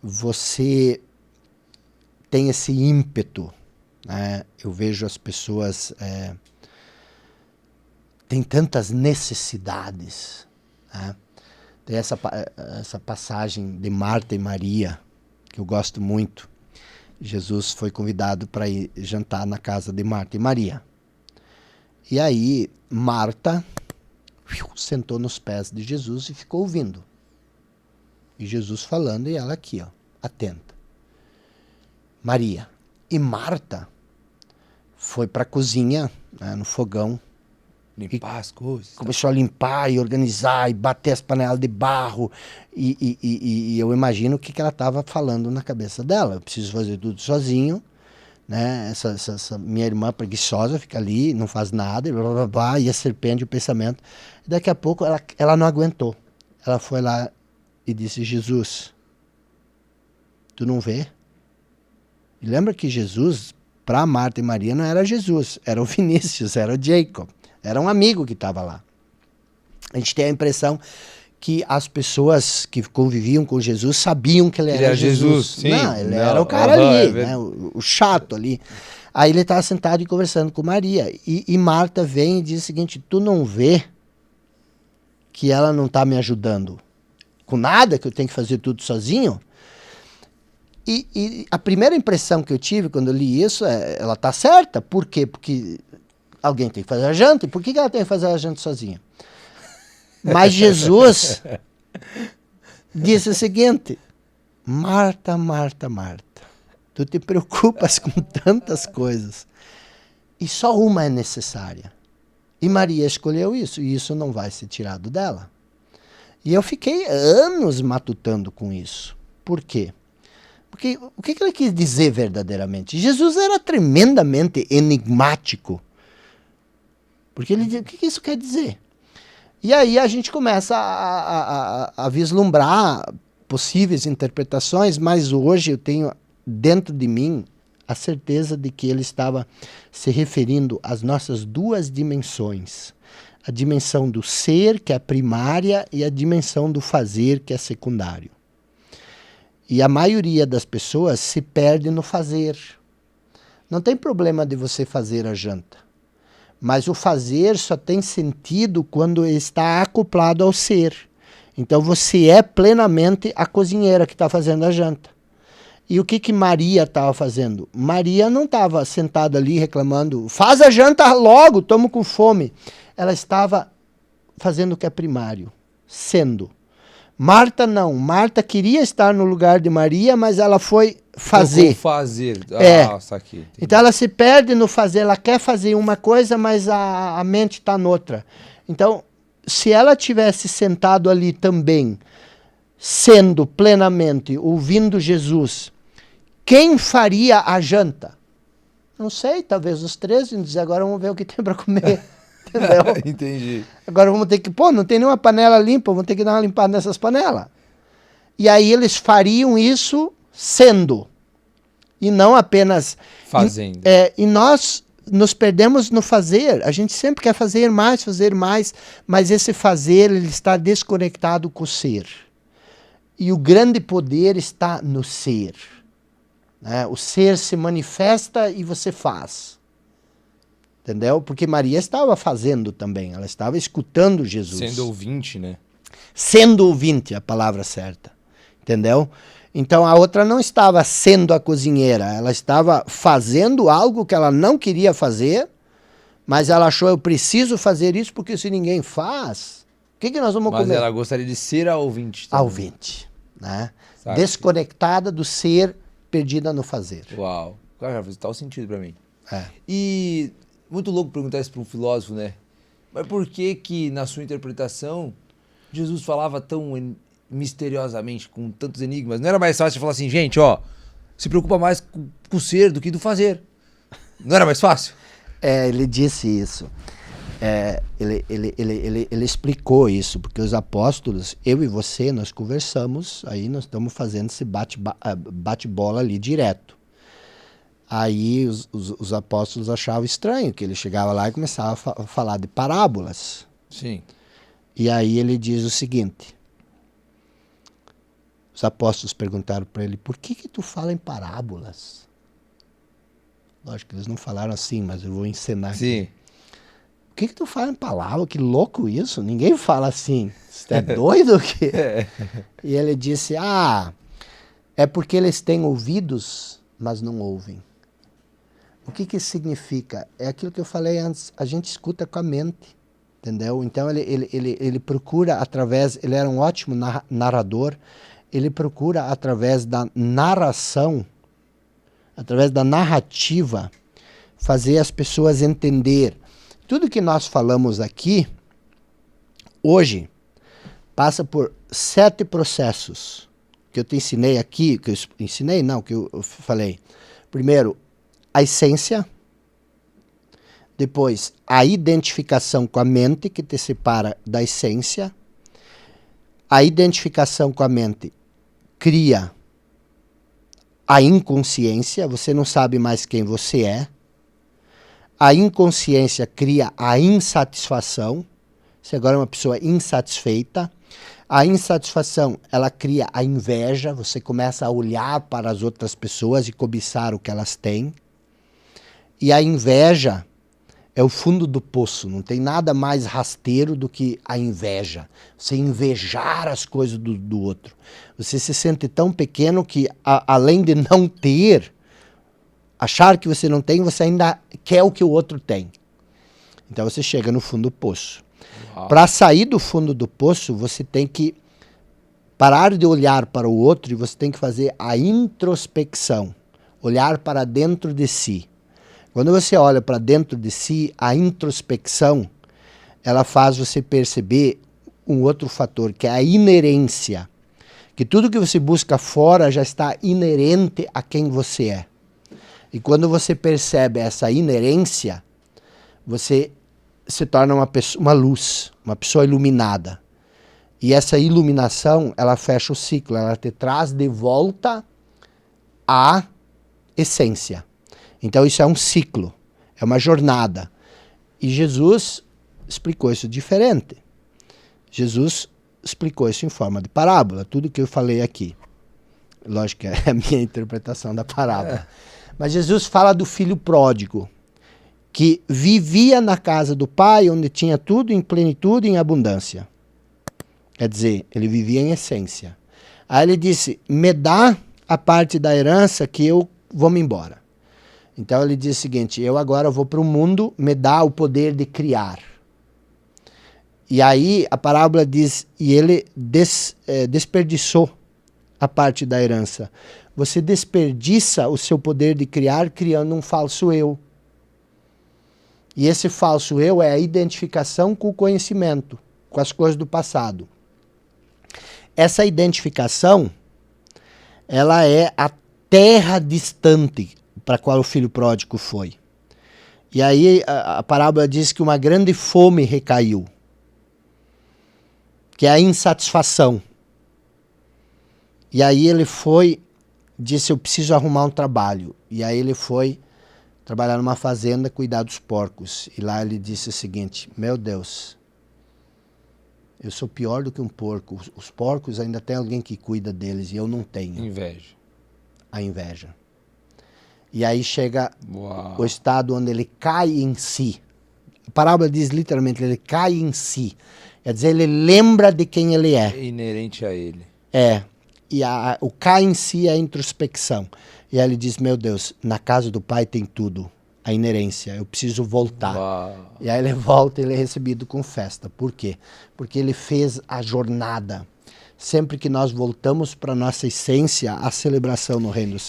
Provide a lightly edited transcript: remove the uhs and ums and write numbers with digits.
você tem esse ímpeto, né? Eu vejo as pessoas têm tantas necessidades, né? Tem essa passagem de Marta e Maria, que eu gosto muito. Jesus foi convidado para ir jantar na casa de Marta e Maria. E aí, Marta sentou nos pés de Jesus e ficou ouvindo. E Jesus falando e ela aqui, ó, atenta. Maria. E Marta foi para a cozinha, né, no fogão. Limpar as coisas. Começou a limpar e organizar e bater as panelas de barro. E eu imagino o que ela estava falando na cabeça dela. Eu preciso fazer tudo sozinho. Né? Essa minha irmã preguiçosa fica ali, não faz nada, e blá, blá, blá, e a serpente, o pensamento. E daqui a pouco ela não aguentou. Ela foi lá e disse: Jesus, tu não vê? E lembra que Jesus, para Marta e Maria, não era Jesus, era o Vinícius, era o Jacob, era um amigo que estava lá. A gente tem a impressão que as pessoas que conviviam com Jesus sabiam que ele era Jesus. Sim. Não, ele era o cara ali, né? O chato ali. Aí ele estava sentado e conversando com Maria. E Marta vem e diz o seguinte: tu não vê que ela não está me ajudando com nada, que eu tenho que fazer tudo sozinho? E a primeira impressão que eu tive quando eu li isso é: ela está certa. Por quê? Porque alguém tem que fazer a janta. E por que ela tem que fazer a janta sozinha? Mas Jesus disse o seguinte: Marta, Marta, Marta, tu te preocupas com tantas coisas e só uma é necessária. E Maria escolheu isso, e isso não vai ser tirado dela. E eu fiquei anos matutando com isso. Por quê? Porque o que ele quis dizer verdadeiramente? Jesus era tremendamente enigmático. Porque ele dizia: o que isso quer dizer? E aí a gente começa a vislumbrar possíveis interpretações, mas hoje eu tenho dentro de mim a certeza de que ele estava se referindo às nossas duas dimensões. A dimensão do ser, que é a primária, e a dimensão do fazer, que é secundário. E a maioria das pessoas se perde no fazer. Não tem problema de você fazer a janta. Mas o fazer só tem sentido quando está acoplado ao ser. Então você é plenamente a cozinheira que está fazendo a janta. E o que Maria estava fazendo? Maria não estava sentada ali reclamando: faz a janta logo, estamos com fome. Ela estava fazendo o que é primário, sendo. Marta não. Marta queria estar no lugar de Maria, mas ela foi fazer. Fazer. Saquei. Então ela se perde no fazer, ela quer fazer uma coisa, mas a mente está noutra. Então, se ela tivesse sentado ali também, sendo plenamente, ouvindo Jesus, quem faria a janta? Não sei, talvez os três iam dizer: agora vamos ver o que tem para comer. Entendeu? Entendi. Agora vamos ter que, não tem nenhuma panela limpa, vamos ter que dar uma limpada nessas panelas. E aí eles fariam isso sendo, e não apenas fazendo. E nós nos perdemos no fazer. A gente sempre quer fazer mais, mas esse fazer ele está desconectado com o ser. E o grande poder está no ser. Né? O ser se manifesta e você faz. Entendeu? Porque Maria estava fazendo também, ela estava escutando Jesus. Sendo ouvinte, né? Sendo ouvinte, a palavra certa. Entendeu? Então a outra não estava sendo a cozinheira, ela estava fazendo algo que ela não queria fazer, mas ela achou: eu preciso fazer isso porque se ninguém faz, o que nós vamos comer? Mas ela gostaria de ser a ouvinte também. A ouvinte, né? Desconectada do ser, perdida no fazer. Uau, cara, faz total sentido pra mim. É. E muito louco perguntar isso pra um filósofo, né? Mas por que na sua interpretação Jesus falava tão misteriosamente, com tantos enigmas? Não era mais fácil falar assim: gente, ó, se preocupa mais com o ser do que do fazer? Não era mais fácil? Ele disse isso. Ele explicou isso, porque os apóstolos, eu e você, nós conversamos, aí nós estamos fazendo esse bate-bola ali direto. Aí os apóstolos achavam estranho, que ele chegava lá e começava a falar de parábolas. Sim. E aí ele diz o seguinte: Os apóstolos perguntaram para ele, por que tu fala em parábolas? Lógico que eles não falaram assim, mas eu vou ensinar Sim. aqui. Por que tu fala em palavra? Que louco isso, ninguém fala assim. Você é doido? E ele disse, é porque eles têm ouvidos, mas não ouvem. O que isso significa? É aquilo que eu falei antes, a gente escuta com a mente, entendeu? Então ele procura através, ele era um ótimo narrador, ele procura através da narração, através da narrativa, fazer as pessoas entender. Tudo que nós falamos aqui, hoje, passa por 7 processos que eu te ensinei aqui, que eu falei. Primeiro, a essência. Depois, a identificação com a mente, que te separa da essência. A identificação com a mente cria a inconsciência, você não sabe mais quem você é. A inconsciência cria a insatisfação, você agora é uma pessoa insatisfeita. A insatisfação, ela cria a inveja, você começa a olhar para as outras pessoas e cobiçar o que elas têm. E a inveja é o fundo do poço, não tem nada mais rasteiro do que a inveja. Você invejar as coisas do outro. Você se sente tão pequeno que, além de não ter, achar que você não tem, você ainda quer o que o outro tem. Então você chega no fundo do poço. Para sair do fundo do poço, você tem que parar de olhar para o outro e você tem que fazer a introspecção. Olhar para dentro de si. Quando você olha para dentro de si, a introspecção, ela faz você perceber um outro fator, que é a inerência. Que tudo que você busca fora já está inerente a quem você é. E quando você percebe essa inerência, você se torna uma luz, uma pessoa iluminada. E essa iluminação, ela fecha o ciclo, ela te traz de volta à essência. Então isso é um ciclo, é uma jornada. E Jesus explicou isso diferente. Jesus explicou isso em forma de parábola, tudo que eu falei aqui. Lógico que é a minha interpretação da parábola. Mas Jesus fala do filho pródigo, que vivia na casa do pai, onde tinha tudo em plenitude e em abundância. Quer dizer, ele vivia em essência. Aí ele disse, me dá a parte da herança que eu vou me embora. Então ele diz o seguinte, eu agora vou para o mundo, me dá o poder de criar. E aí a parábola diz, e ele desperdiçou a parte da herança. Você desperdiça o seu poder de criar criando um falso eu. E esse falso eu é a identificação com o conhecimento, com as coisas do passado. Essa identificação, ela é a terra distante para a qual o filho pródigo foi. E aí a parábola diz que uma grande fome recaiu, que é a insatisfação. E aí ele foi, disse, eu preciso arrumar um trabalho. E aí ele foi trabalhar numa fazenda, cuidar dos porcos. E lá ele disse o seguinte, meu Deus, eu sou pior do que um porco. Os porcos ainda tem alguém que cuida deles e eu não tenho. Inveja. A inveja. E aí chega Uau. o estado onde ele cai em si. A parábola diz literalmente, ele cai em si. Quer dizer, ele lembra de quem ele é. É inerente a ele. É. E o cai em si é a introspecção. E aí ele diz, meu Deus, na casa do pai tem tudo. A inerência, eu preciso voltar. Uau. E aí ele volta e ele é recebido com festa. Por quê? Porque ele fez a jornada. Sempre que nós voltamos para a nossa essência, a celebração no reino dos céus.